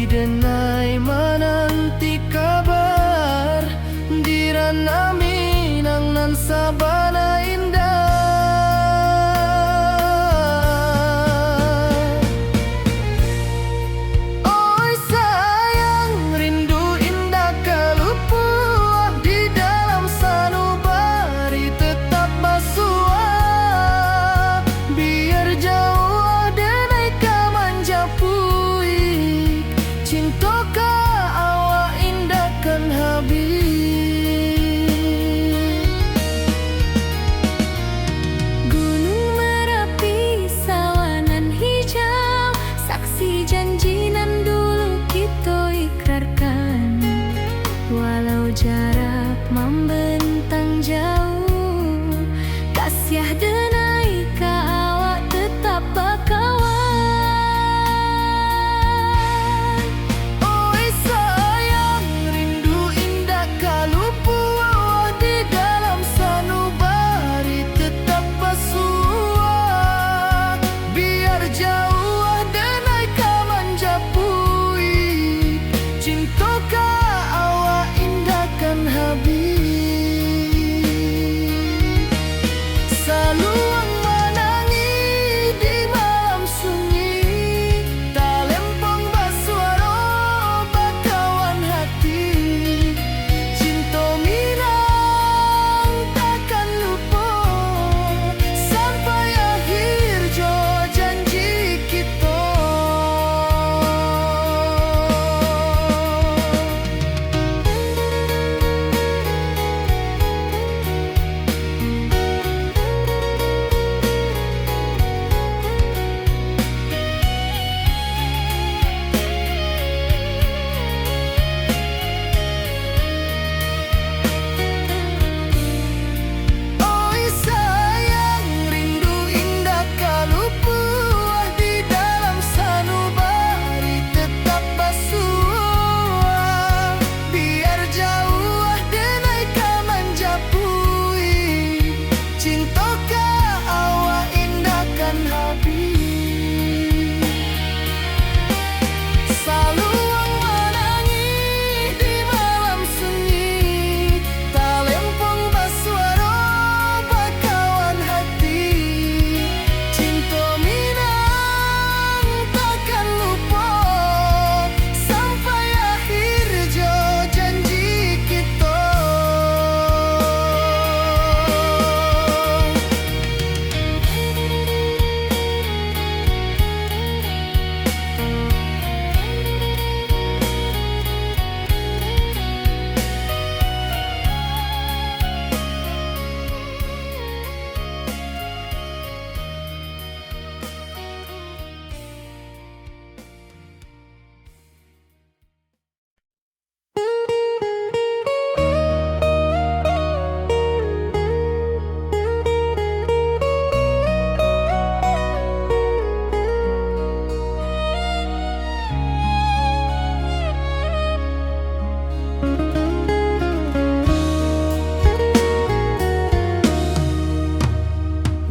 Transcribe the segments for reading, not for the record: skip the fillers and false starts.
denai menanti kabar dirana minang nan sabana indah. Oi sayang, rindu indah kalupuah di dalam sanubari tetap basua. Biar jauh denai kamanja puik, cinta ka awak indahkan habis. Gunung Merapi, sawanan hijau, saksi janji nan dulu kita ikrarkan. Walau jarak membentang jauh, kasiah denai ka awak tetap bakawan. Oi sayang, rindu indah kalupuah di dalam sanubari tetap basua. Biar jauh denai kamanja puik, cinta ka awak indahkan habis. Saluang menangi di malam sunyi, talempong basuaro bakawan hati. Cinta minang takkan lupa sampai akhir jo janji kita. Oi sayang, rindu indah kalupuah di dalam sanubari tetap basua. Biar jauh denai kamanja puik, cinta ka awak indahkan habis. Saluang menangi di malam sunyi, talempong basuaro bakawan hati. Cinta minang takkan lupa sampai akhir jo janji kita.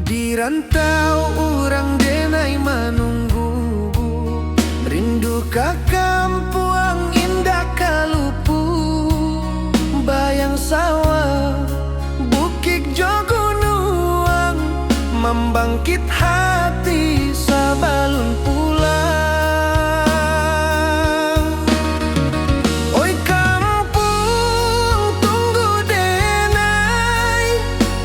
Di rantau urang denai menunggu, rindu ka kampuang indah kalupu. Bayang sawah, bukit jo gunung, membangkit hati sabalun pulang. Oi kampung tunggu denai,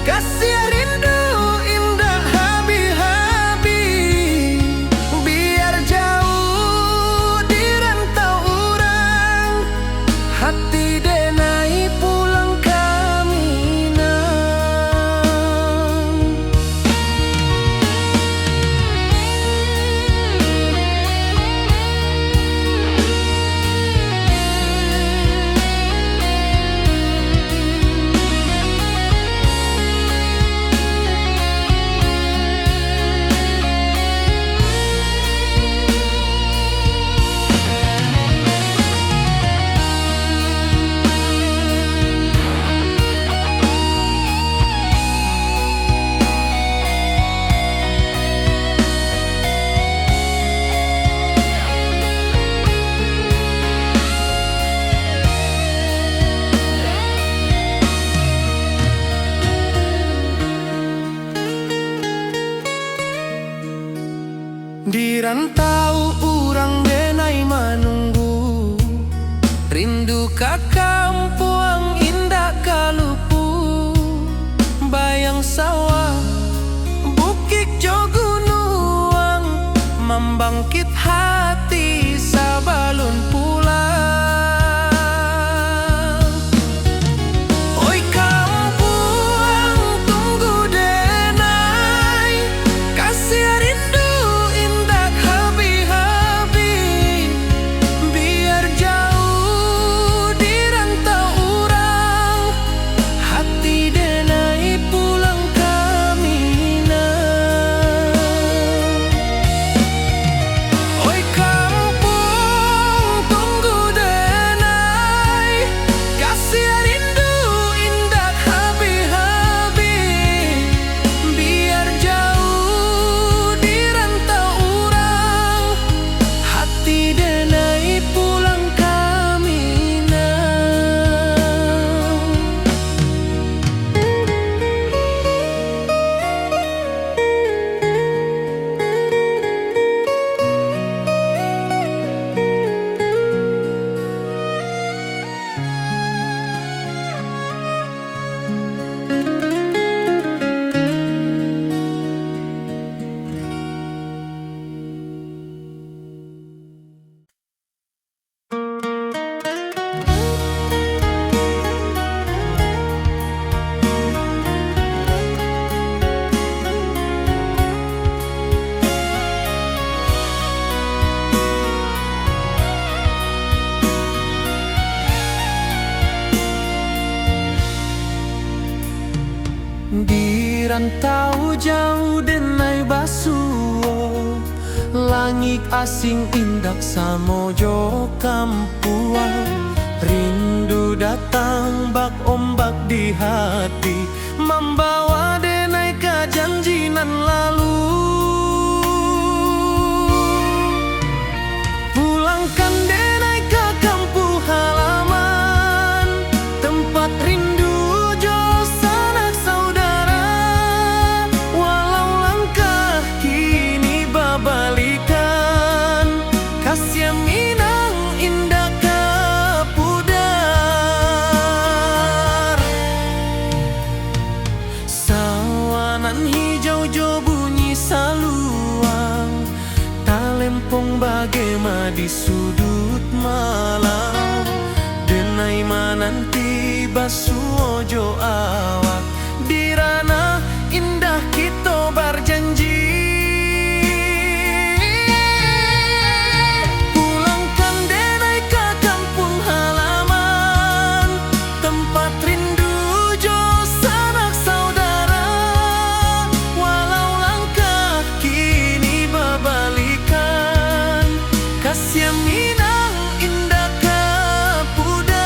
kasih rindu indah habi-habi. Biar jauh di rantau urang denai manunggu, rindu ka kampung indah kalupu, bayang sawah bukit jo gunung, membangkit hati sabalun pulang. Oi kampung tunggu denai, kasih rindu indah habi-habi, biar jauh di rantau urang, hati denai pulang kamina. Oi kampung tunggu denai, kasih rindu indah habi-habi, biar jauh di rantau urang, hati denai pulang kamina. Di rantau jauh denai basuo, langit asing indak samojo kampuang, rindu datang bak ombak di hati, membawa denai ke janjinan lalu. Pulangkan denai ke kampung halaman, tempat rindu jo sanak saudara, walau langkah kini babalikan, kasih minang indah kapudar. Sawanan hijau jo bunyi saluang, talempong bagema di sudut malam, denai mananti basuo jo awak, di ranah indah kita berjanji. Pulangkan denai ke kampung halaman, tempat rindu jo sanak saudara, walau langkah kini babalikan, kasih minang indah kapudar.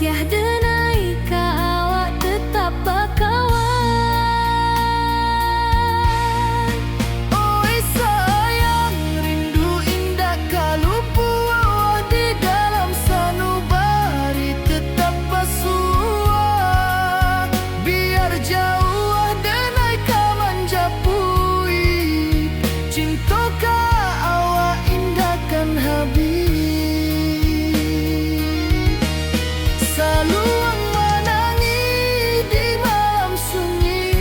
siah denai ka awak tetap bakawan. Oi sayang, rindu indah kalupu awak di dalam sanubari tetap basua. Biar jauh denai ka manjapui, cinta ka awak indahkan habis. Saluang menangi di malam sunyi,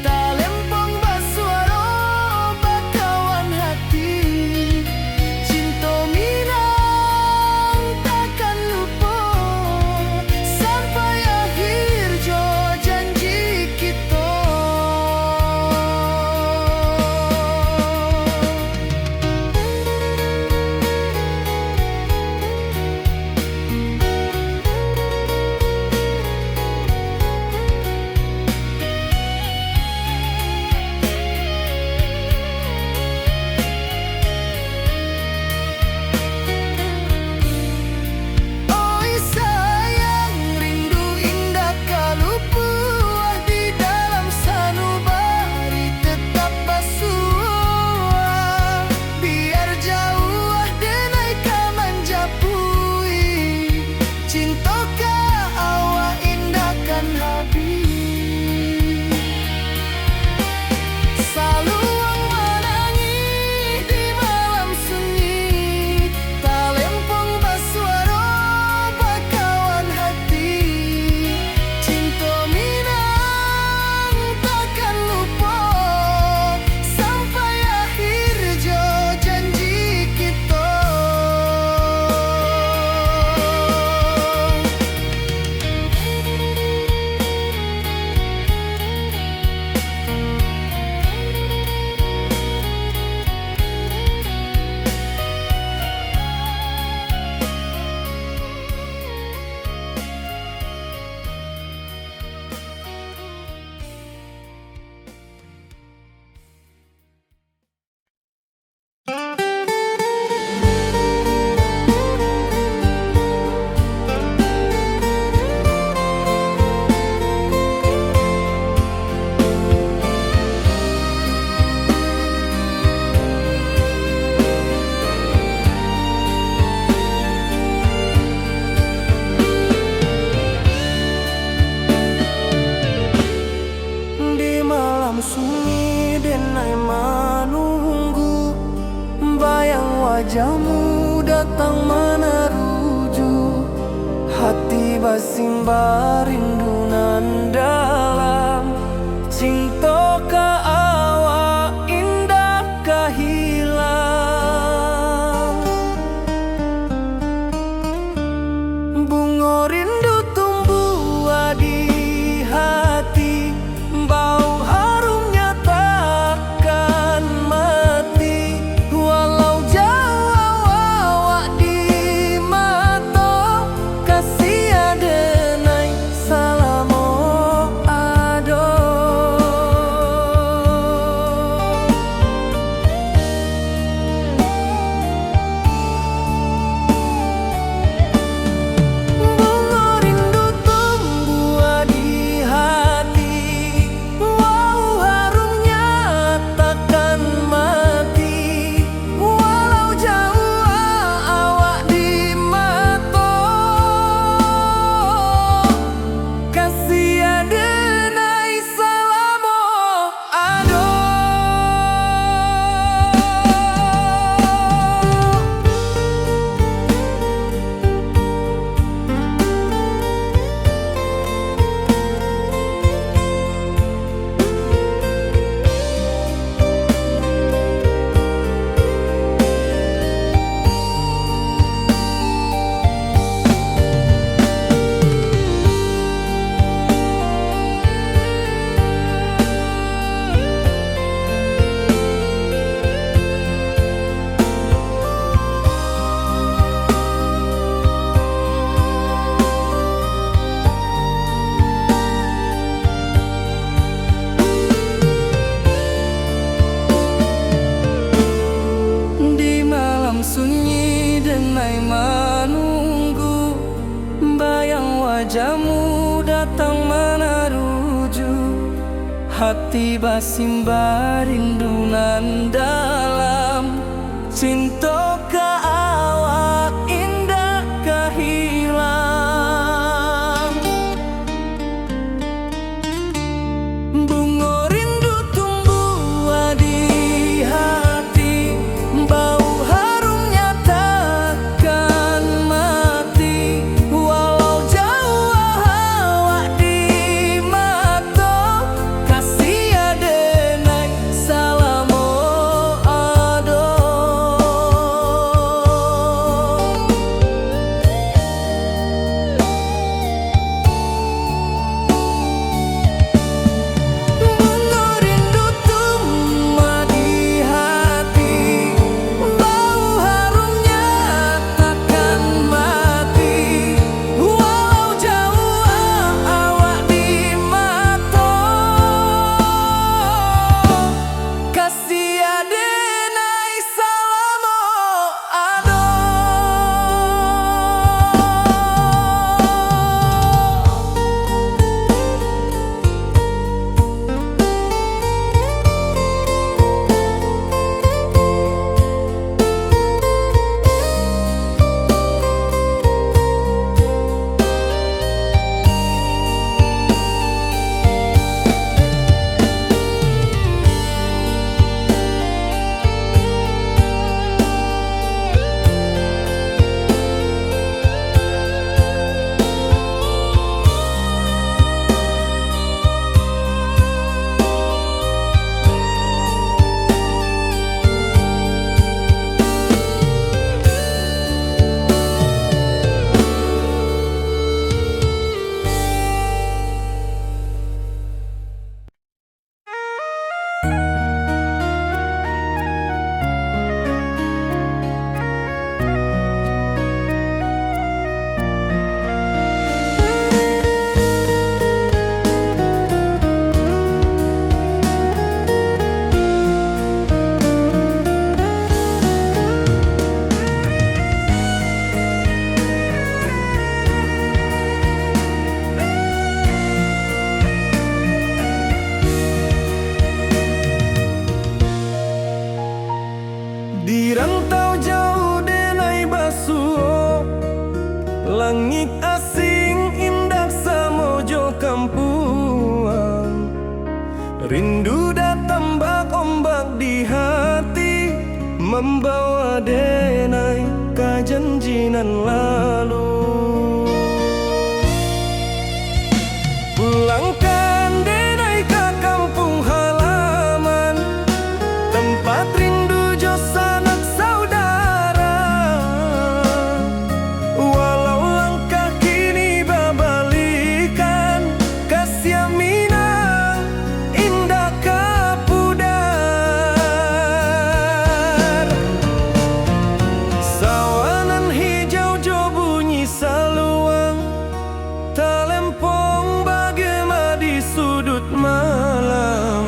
talempong basuara bakawan hati. Cinta minang takkan lupa sampai akhir jo janji kita. Oi sayang, rindu indah kalupu di dalam sanubari tetap basua. Biar jauh denai ka manjapui, cinta ka awak indahkan habis. Saluang menangi di malam sunyi, talempong basuara bakawan hati. Cinta minang takkan lupa sampai akhir jo janji kita. Di malam sunyi denai menunggu, bayang wajahmu datang meneruju. Hati basimba rindu nan dalam, cinta ka awak indah ka hilang. Bunga rindu tumbuh di hati, bau harumnya takkan mati. Walau jauh awak di mata, kasih adenai salam wajahmu datang menaruju hati basimba rindunan dalam cinta ka awak indah kahilang. Bunga rindu tumbuh di hati, bau harumnya takkan mati. Walau jauh awak di mata, kasih adenai salamo ado. Bunga rindu tumbuh di hati, bau harumnya takkan mati. Walau jauh awak di mata, kasih adenai salamo ado. Di rantau jauh denai basuh, langit asing indah samojo kampuang. Rindu datang bak ombak di hati, membawa denai kajanjinan lalu. Pulangkan denai ke kampung halaman, tempat rindu jo sanak saudara. Walau langkah kini babalikan, kasih minang indah kapudar. Sawanan hijau jo bunyi saluang, talempong bagema di sudut malam.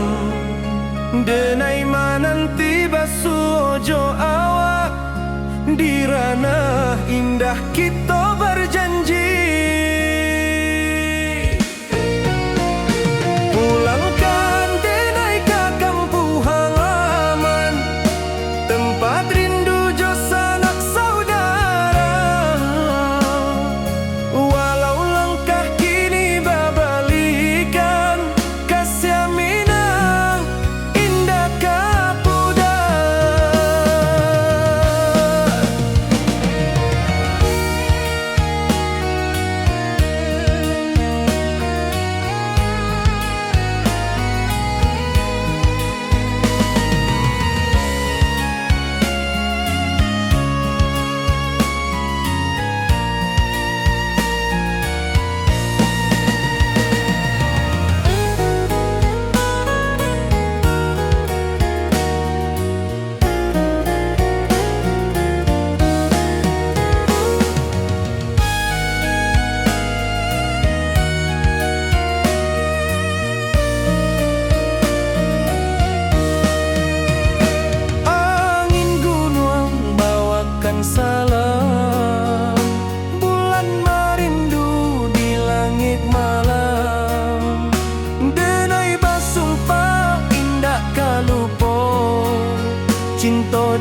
Denai mananti basuh ojo awak, di ranah indah kita berjanji. Pulangkan denai ke kampung halaman, tempat rindu jo sanak saudara. Walau langkah kini babalikan, kasih minang indah kapudar.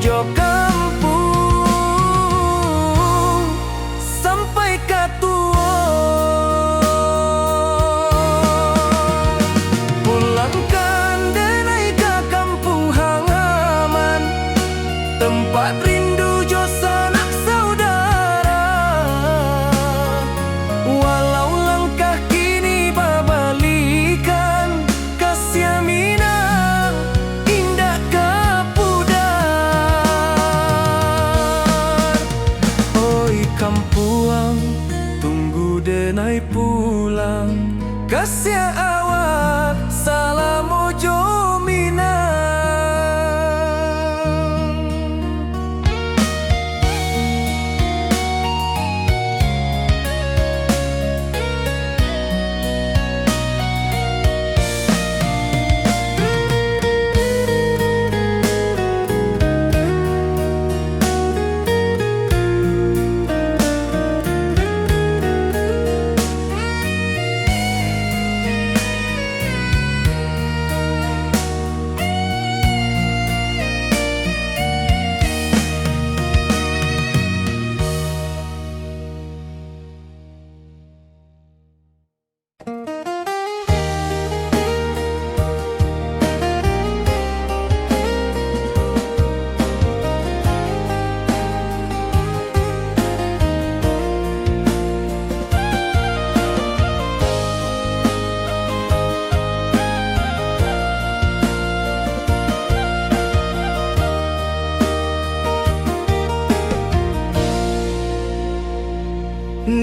mojo kampung sampai katua. Pulangkan denai ke kampung halaman, tempat rindu jo sanak saudara. Walau langkah kini babalikan, kasih Minang indah kapudar. Oi kampuang, tunggu denai pulang, kasih awak salam mojo Minang.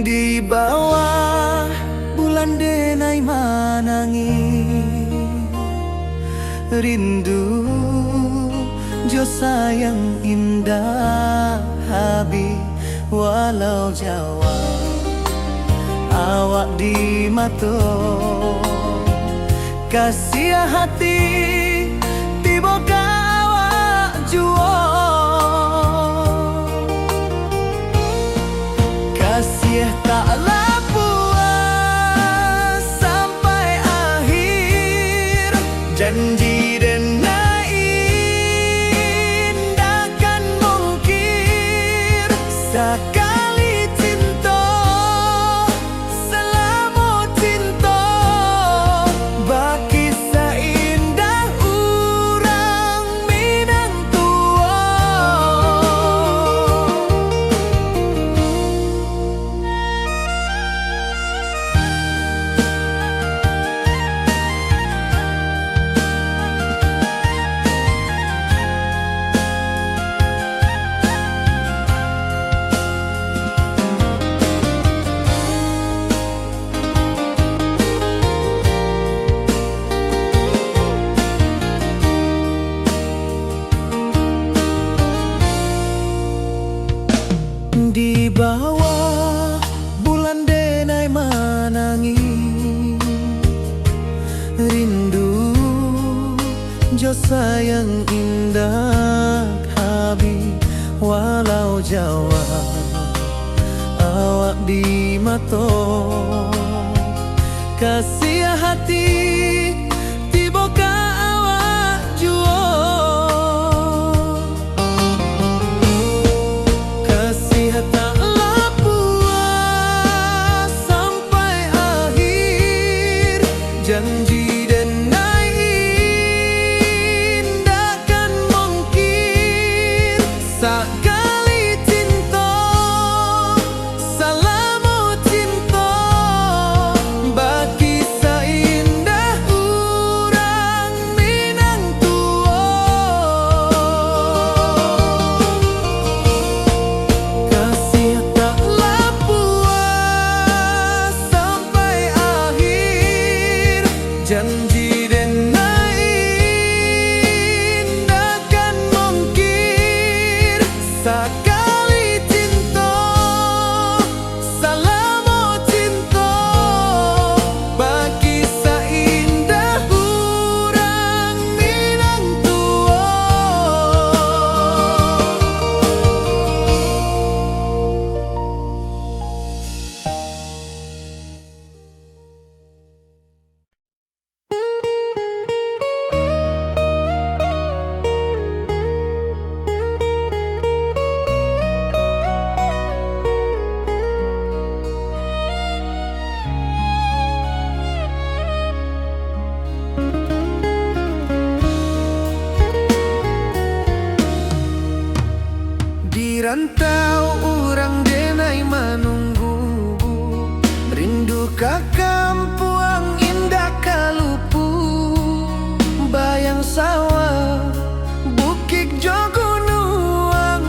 Di bawah bulan denai manangi, rindu jo sayang indah habi. Walau Jawa awak di mato, kasih hati tiba ka awak juo. Kasih taklah puas sampai akhir, janji denai indah kan mungkir. Sekali cinta selama cinta, baki seindah urang Minang tua. Di bawah bulan denai manangi, rindu jo sayang indah habi. Walau Jawa awak di mato, kasih hati tiba ka awak juo. Taklah puas sampai akhir, janji denai indah kan mungkir. Sekali cinta selama cinta, baki seindah ka kampuang indah kalupu, bayang sawah bukit jogunuang,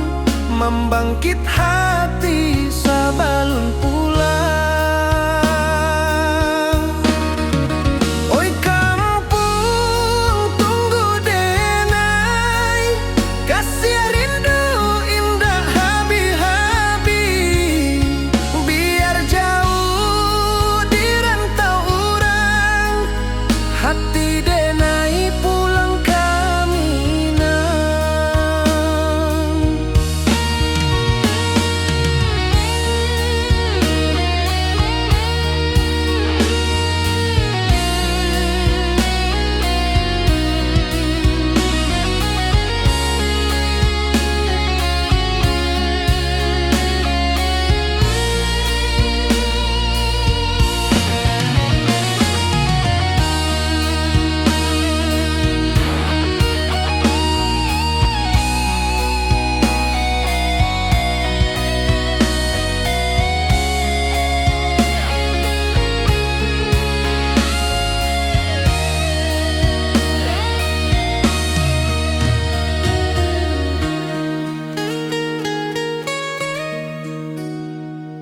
membangkit hati sabalun pulang. Oi kampung tunggu denai, kasih rindu indah habi-habi, biar jauh di rantau orang, hati denai pulang kami nang.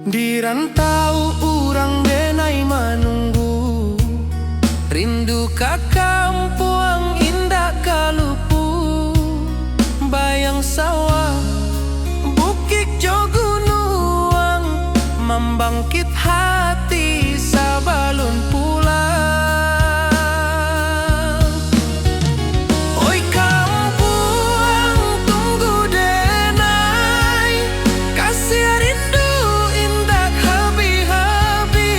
Di rantau urang denai manunggu, rindu ka kampuang indah kalupu, bayang sawah bukit jogunuang, membangkit hati sabalun pulang. Oi kampuang tunggu denai, kasih rindu indah habi-habi,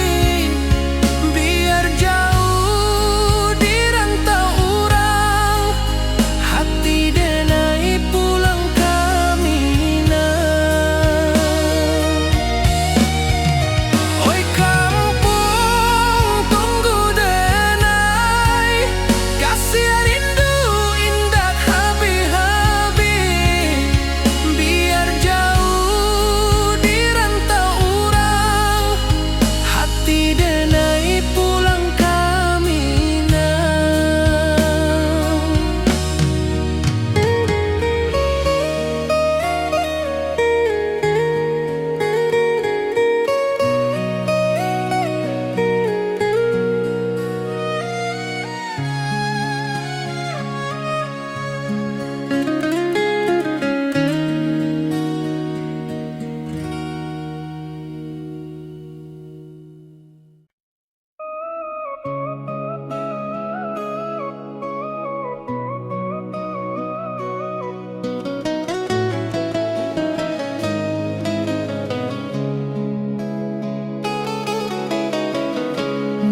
biar jauh di rantau urang, hati denai pulang kami nang. Oi kampung tunggu denai, kasih rindu indah habi-habi, biar jauh di rantau urang, hati denai pulang kami nang.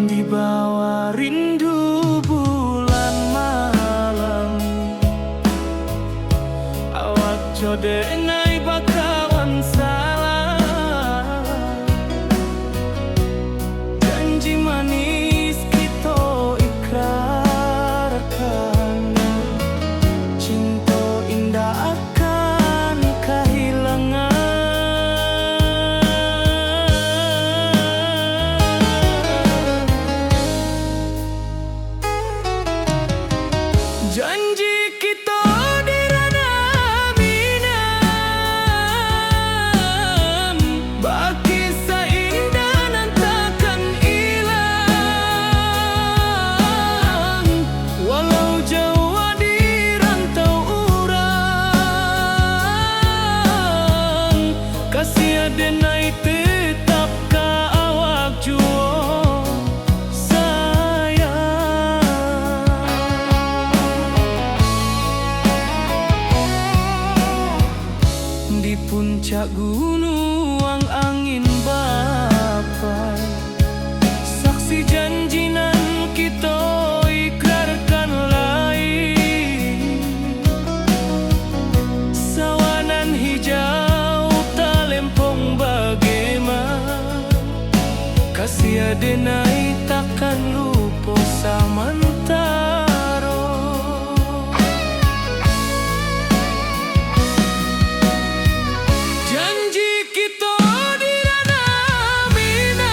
Di bawah rindu bulan malam, awak jodenai bakawan salah, janji manis kita ikrarkan, cinta indah akan kehilangan. Janji kita di ranah minam, baki seindah nan takkan hilang, walau jauh di rantau urang, kasih denai tetap ka awak juo di puncak gunung angin bapai, saksi janji nan kita ikrarkan lain, sawanan hijau talempong bagaimana, kasih denai takkan lupa samantara. Janji kita di ranah minam,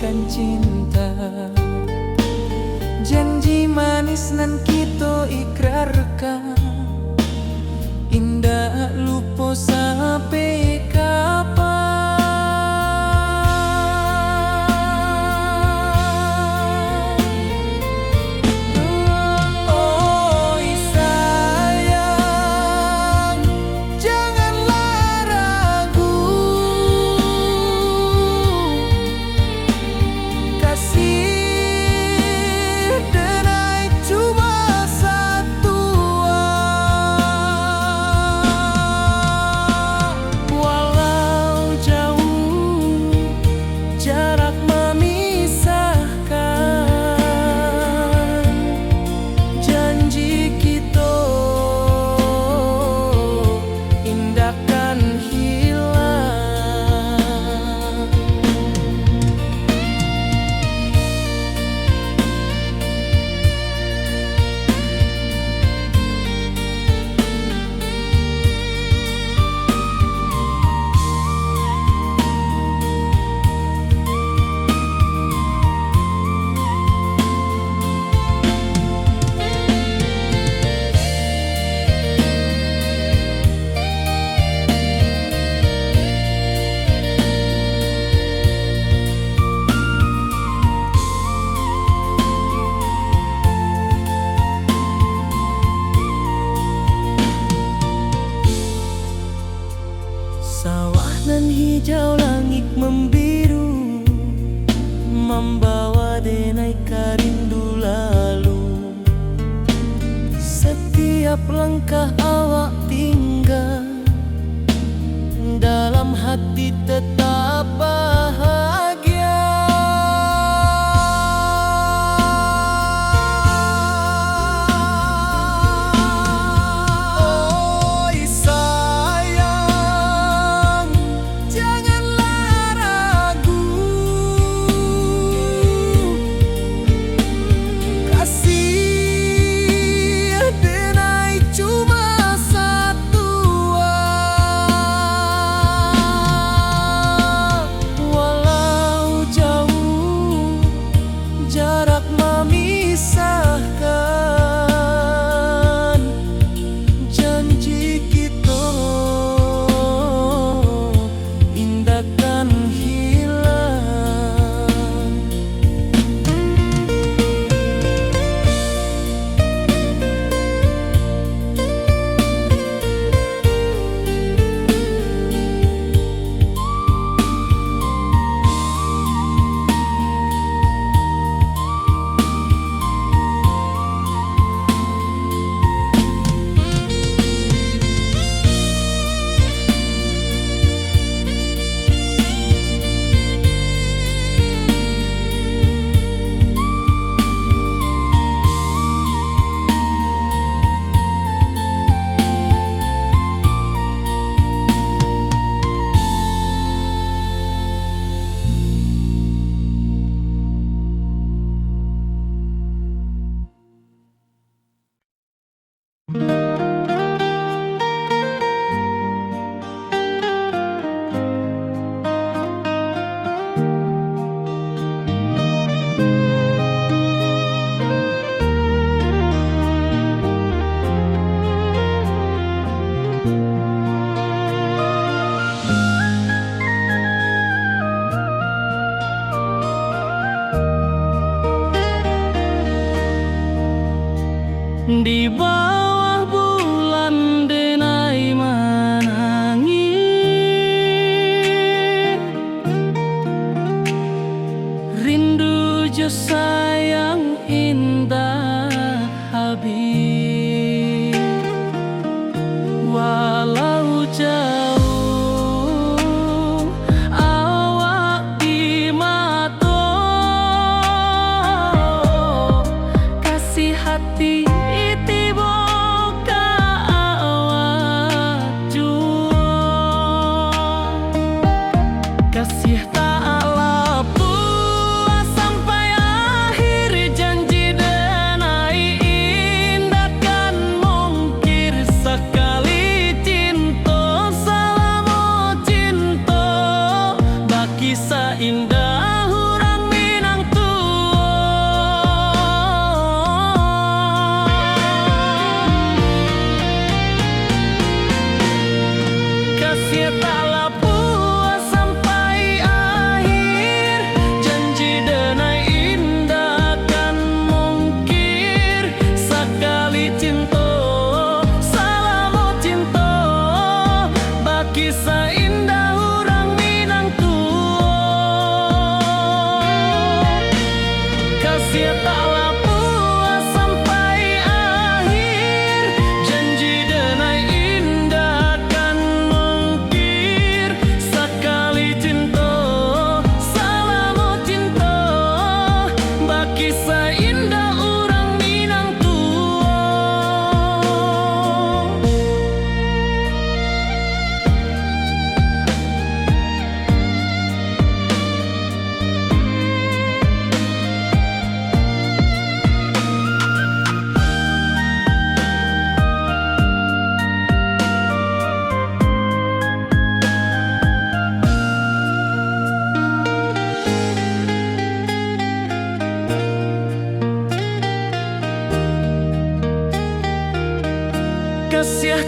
akan cinta. Janji manis nan kita ikrarkan, indah lupa sampai kapan. Oi sayang, janganlah ragu, kasih denai cuma satu. Walau jauh jarak memisahkan, janji kita indahkan hilang. Sawah nan hijau, langit membiru, membawa denai karindu lalu. Setiap langkah awak tinggal, dalam hati tetap bahagia. Oi sayang, janganlah ragu, kasih denai cuma satu. Walau jauh jarak memisahkan, janji kita indahkan hilang. Di bawah bulan denai menangis, rindu jo sayang indah habis. Walau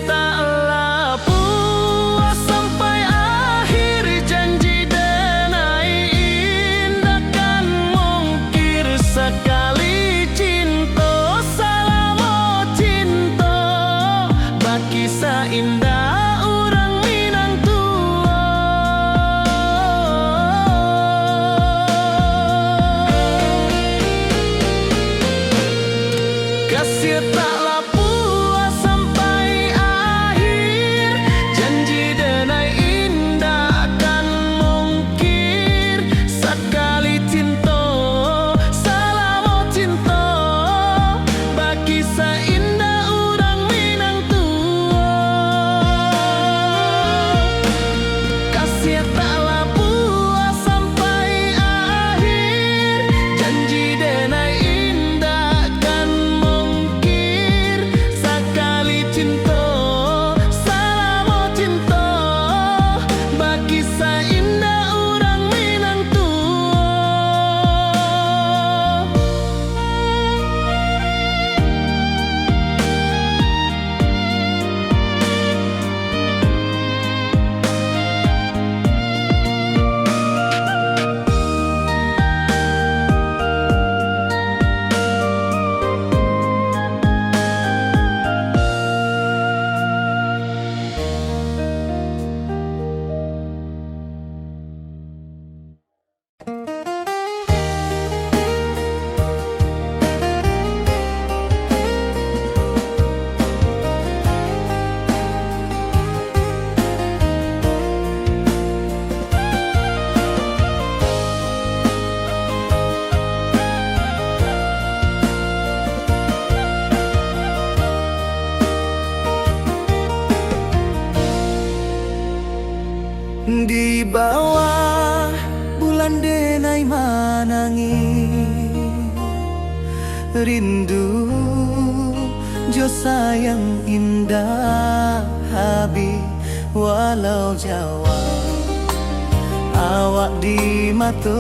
taklah puas sampai akhir janji denai indah kan mungkir sekali cinta salamo cinta baki indah orang Minang tua. Kasih taklah puas sampai akhir janji denai indah akan mungkir sekali cinta salamo cinta baki indah orang Minang tua. Kasih taklah puas sampai akhir janji denai indah akan mungkir sekali cinta salamo cinta bagi indah orang Minang tua. Di bawah bulan denai manangi rindu jo sayang indah habi walau Jawa awak di mato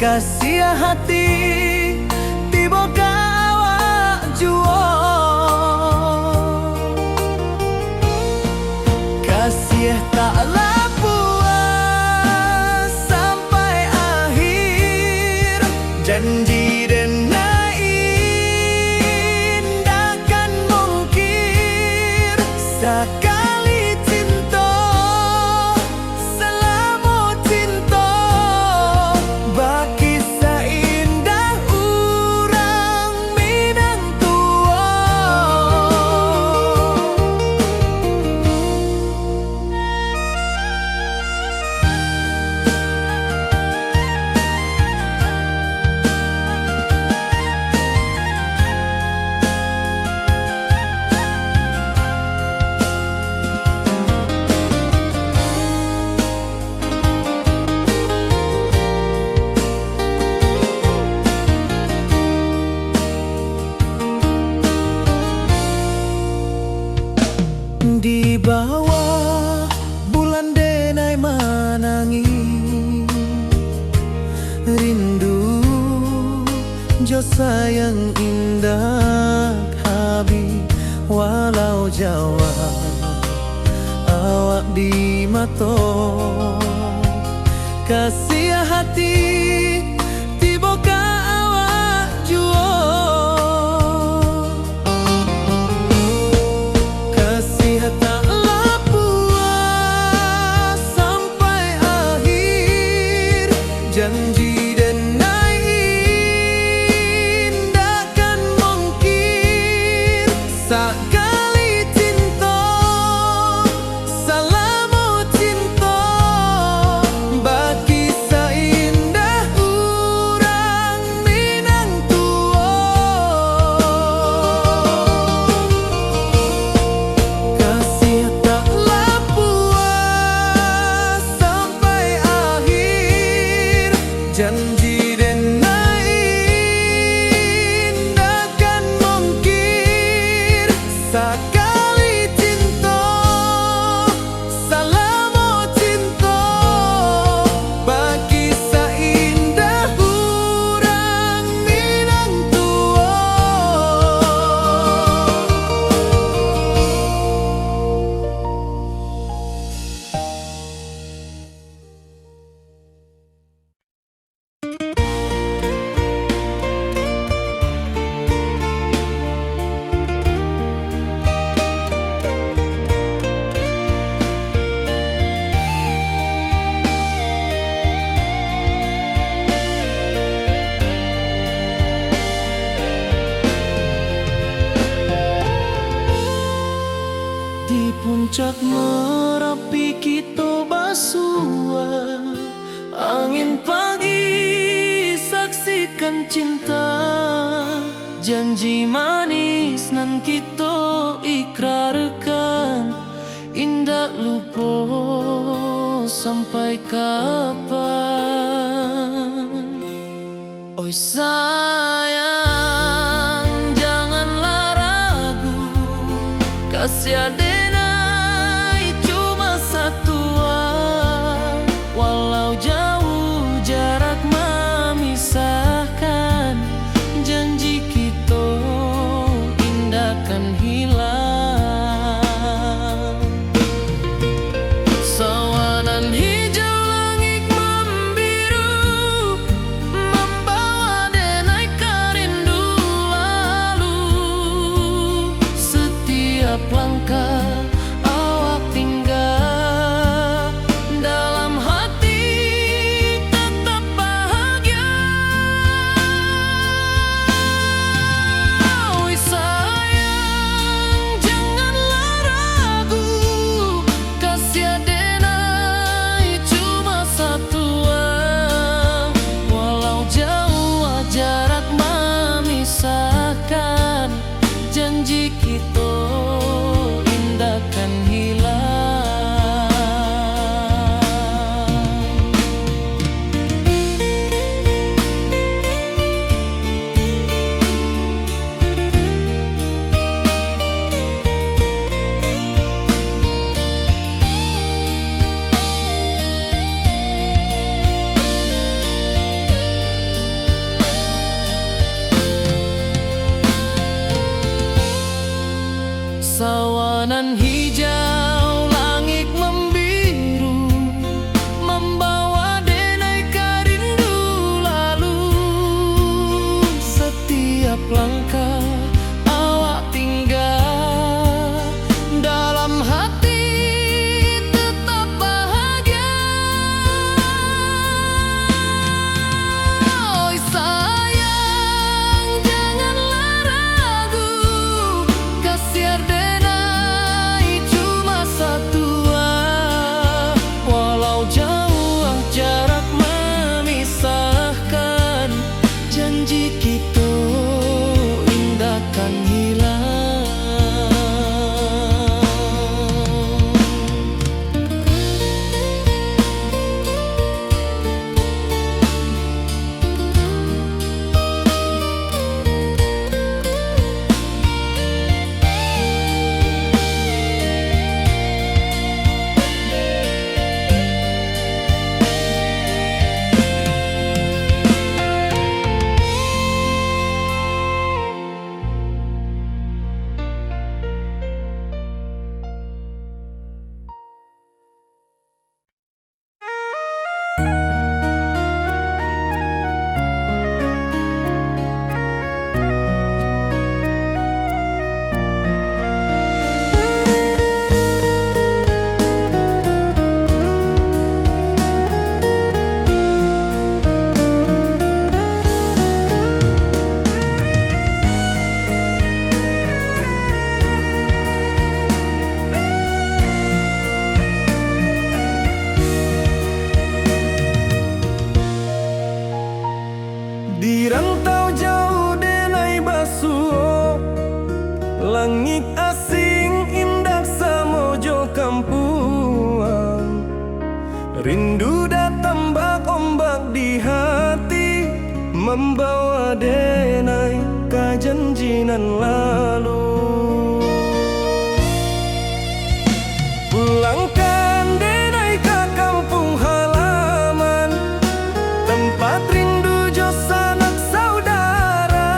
kasih hati tiba awak juo kasih taklah puas sampai akhir janji denai indah kan mungkir sekali cinta selama cinta baki indah orang Minang tua. Di bawah bulan denai manangi rindu jo sayang indah habi walau Jawa awak di mato kasih hati tiba awak juo taklah puas sampai akhir janji denai indah kan mungkir sekali cinta salamo cinta bagi indah orang Minang tua. Kasih taklah puas sampai akhir janji denai indah kan mungkir sekali cinta salamo cinta bagi indah orang Minang tua. Di puncak Merapi kita basua, angin pagi saksikan cinta, janji manis nan kita ikrarkan, indah lupa sampai kapan. Oi sayang, janganlah ragu, kasih denai cuma satu, walau jauh jarak memisahkan, janji kita indah kan hilang. Sawanan hijau langit membiru, membawa denai kerindu lalu. Setiap langkah awak tinggal, dalam hati tetap bahagia. Oi sayang, janganlah ragu, kasih denai cuma satu, walau jauh jarak memisahkan, janji kita indah kan hilang. Sawanan hijau langit membiru, membawa denai kerindu lalu. Setiap langkah awak tinggal, dalam hati tetap bahagia. Oi sayang, janganlah ragu, kasih denai cuma satu, walau jauh jarak memisahkan, janji kita indah kan hilang. Di rantau jauh denai basuh, langit asing indah samojo kampuang. Rindu datang bak ombak di hati, membawa denai ka janjinan lalu. Pulangkan denai ka kampung halaman, tempat rindu jo sanak saudara.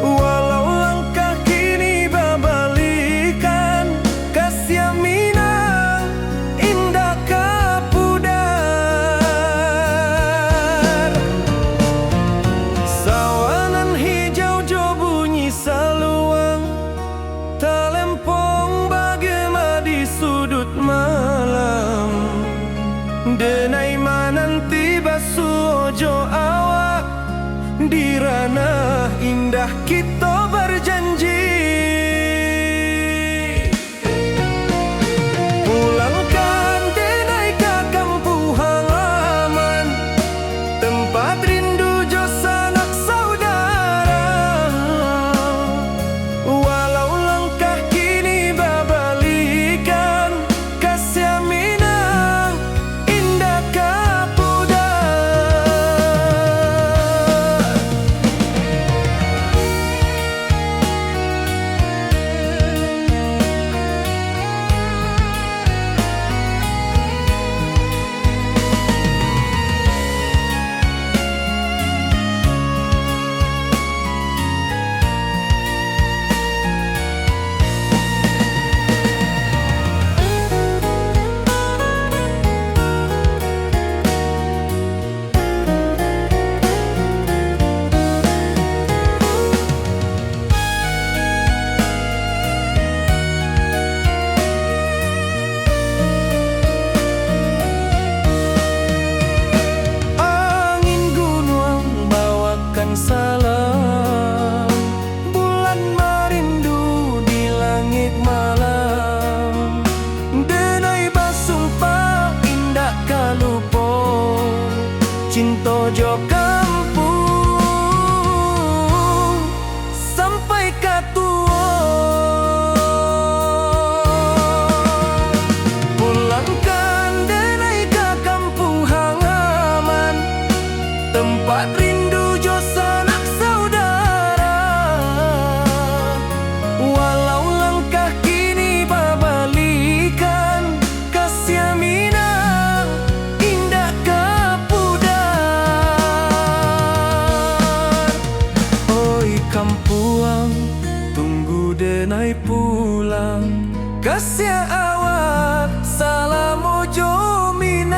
Walau langkah kini babalikan, kasih Minang indah kapudar. Sawanan hijau jo pulang. Kasih awak salam ojo minang.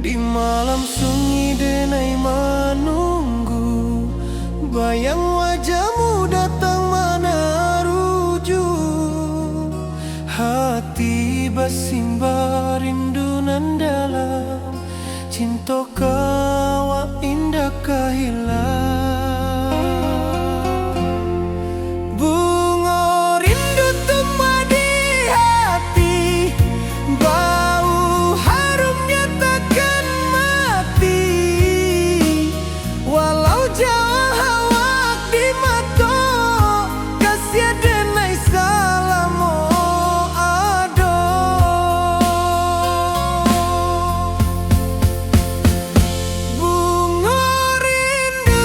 Di malam sunyi denai menunggu, bayang wajahmu datang meneruju. Hati bersimbar rindu nan dalam, cinta kawa indah kehilang. Bunga rindu tumbuh di hati, bau harumnya takkan mati. Walau jauh awak di mata, kasih denai salam ado. Bunga rindu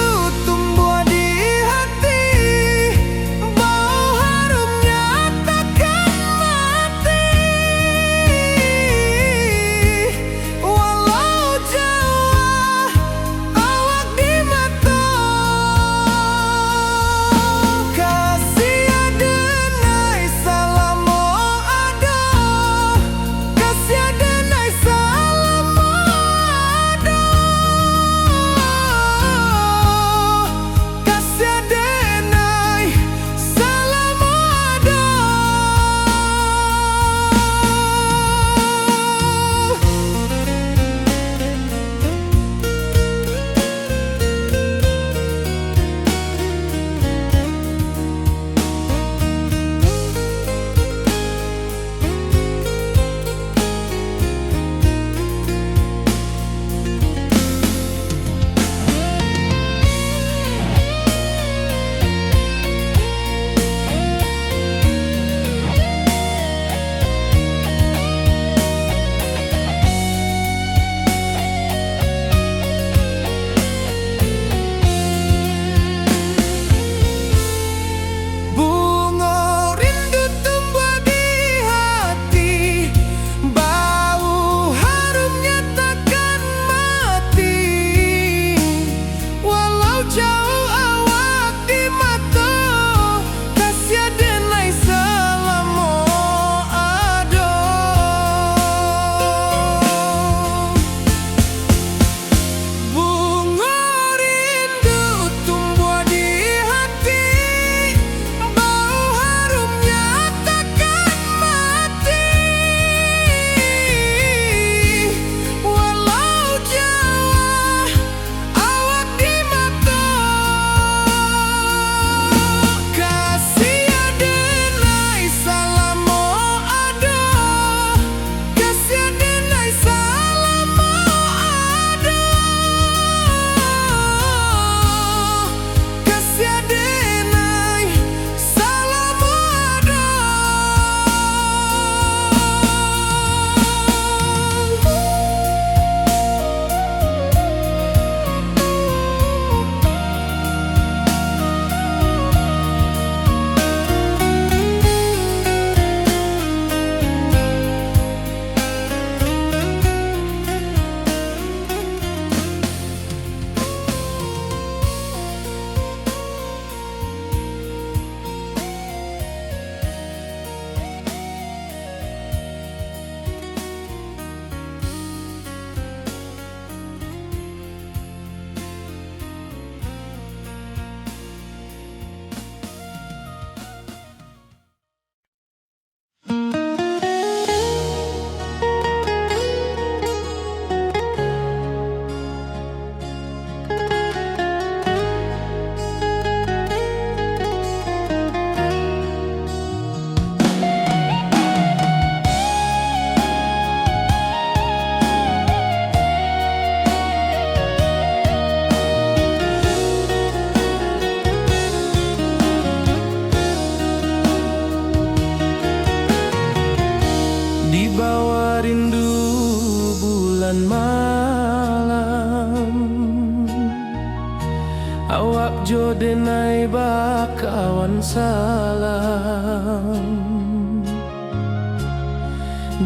awak jo denai bakawan salam.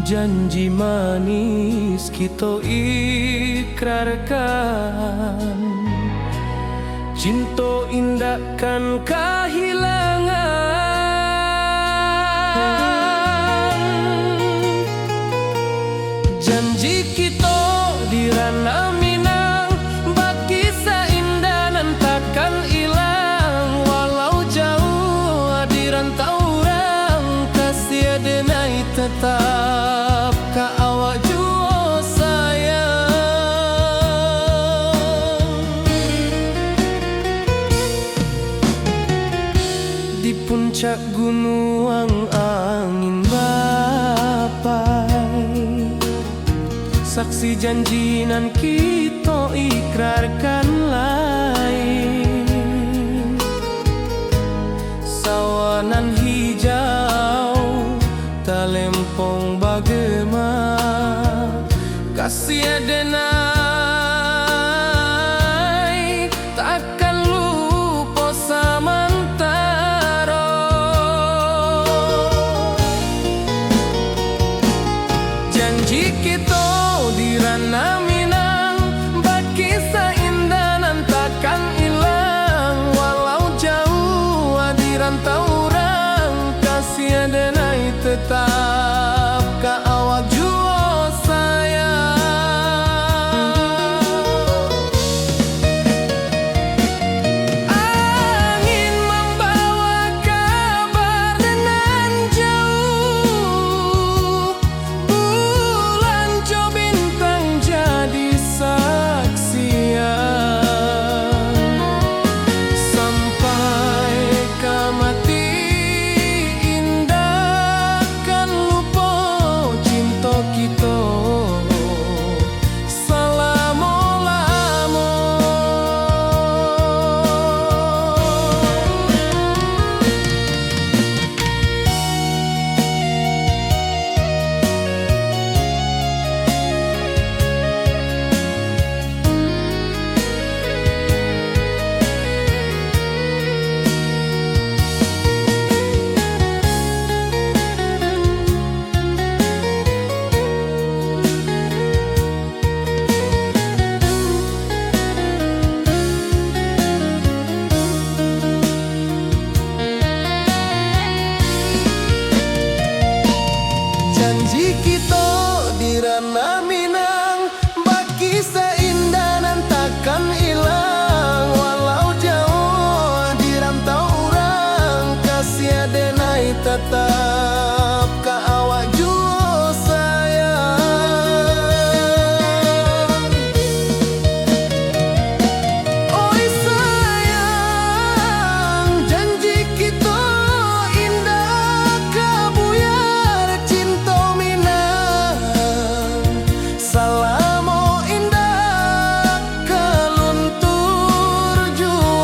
Janji manis kita ikrarkan, cinta indahkan kehilangan. Janji kita di ranah Minang, bakisah indah nan takkan hilang. Walau jauh di rantau orang, kasih denai tetap ka awak jua sayang. Di puncak gunung angin bapai, saksi janji nan kita ikrarkan lain. Sawanan hijau talempong bagema, kasih denai takkan lupa samantara. Janji kita di ranah Minang, bakisah indah nan takkan hilang. Walau jauh di rantau orang, kasih denai tetap ka awak jua sayang. Angin membawa kabar nan jauh, bulan jo bintang jadi saksian. Sampai ke mati indah kan lupa cinta kita selama-lama. Janji kita di ranah Minang, bakisah indah nan takkan hilang. Walau jauh di rantau orang, kasih denai tetap ka awak jua sayang. Oi sayang, janji kita indah kabuyar cinta Minang. Salamo indah keluntur jua.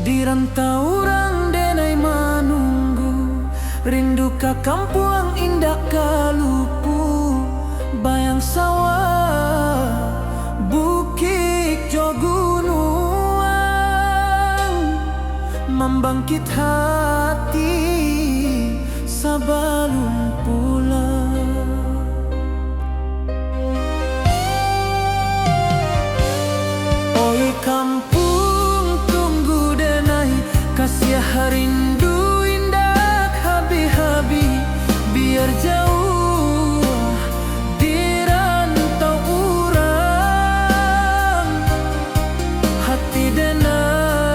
Di rantau orang denai manunggu, rindu ka kampung indah kalupu. Bayang sawah, bukit jo gunungan, membangkit hati sabalun pulang. Oi kampung tunggu denai, kasih rindu indah habi-habi. Biar jauh di rantau orang, hati denai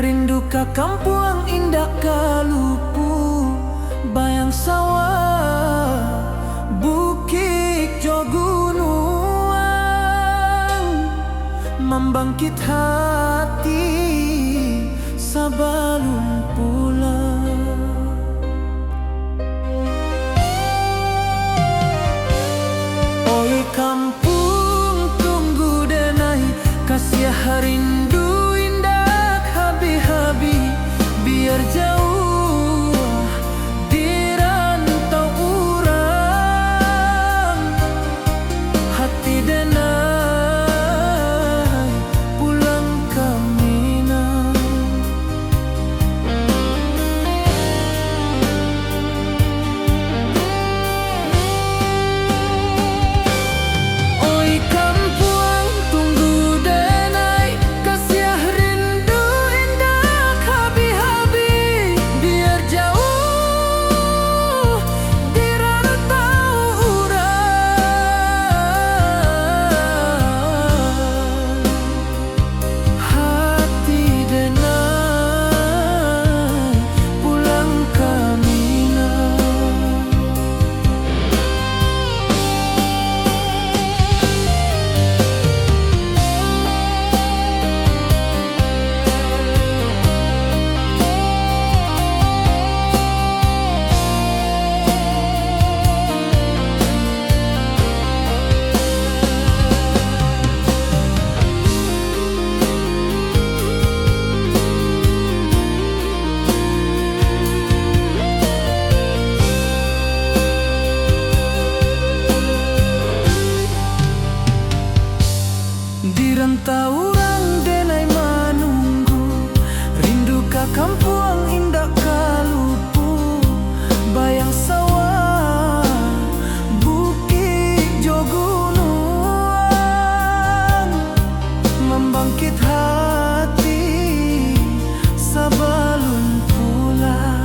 rindu ka kampung indah kalupu, bayang sawah, bukit jo gunung, membangkit hati sebelum pulang. Oi kampung tunggu denai, kasih rindu indah habi-habi, biar jauh di rantau urang, hati denai pulang ke Minang. Oi kampung tunggu denai, kasih rindu indah habi-habi, biar jauh di rantau urang, hati denai pulang ke Minang. Di rantau urang denai menunggu, rindu ka kampung indah kalupu, bayang sawah, bukit jo gunung, membangkit hati sebelum pulang.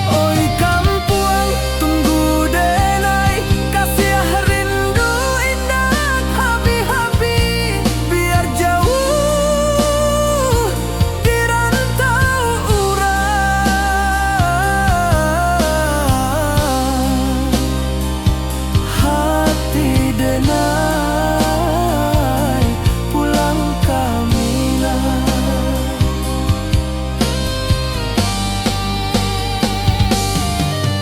Oi kampung tunggu denai, kasih rindu indah habi-habi, biar jauh di rantau urang, hati denai pulang ke Minang.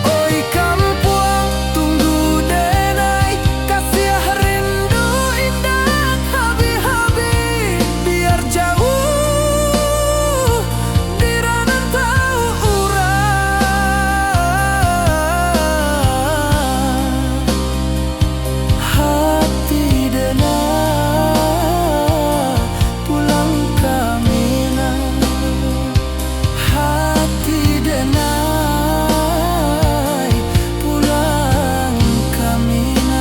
Oi kampung tunggu denai, kasih rindu indah habi-habi, biar jauh di rantau urang, hati denai pulang ke Minang, hati denai pulang ke Minang.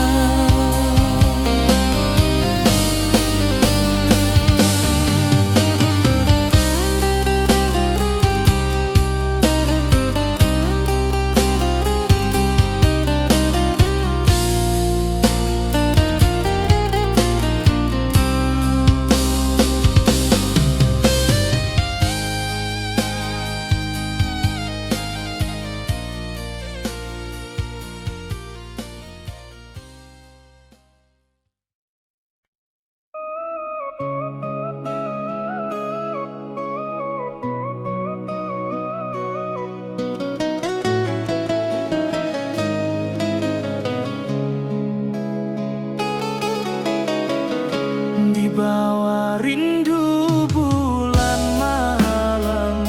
Di bawah rindu bulan malam,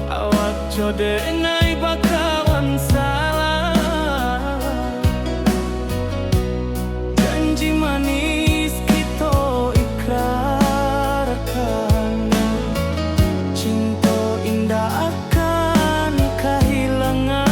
awak jo denai bakawan salah, janji manis kita ikrarkan, cinta indah akan kehilangan.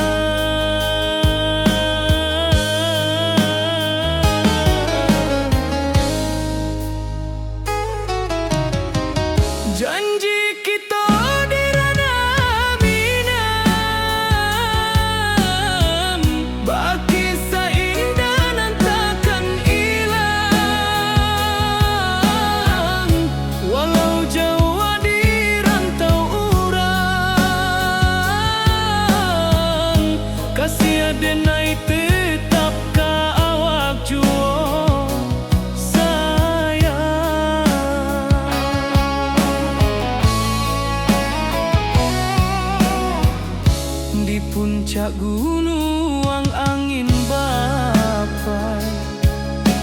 nuang angin bapai,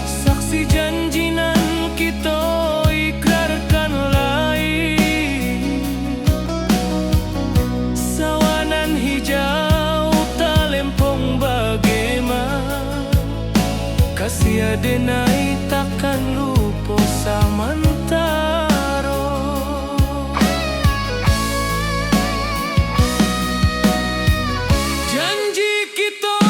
saksi janji nan kita ikrarkan lain. Sawanan hijau talempong bagaimana, kasih adenai takkan lupa samantaro. Janji kita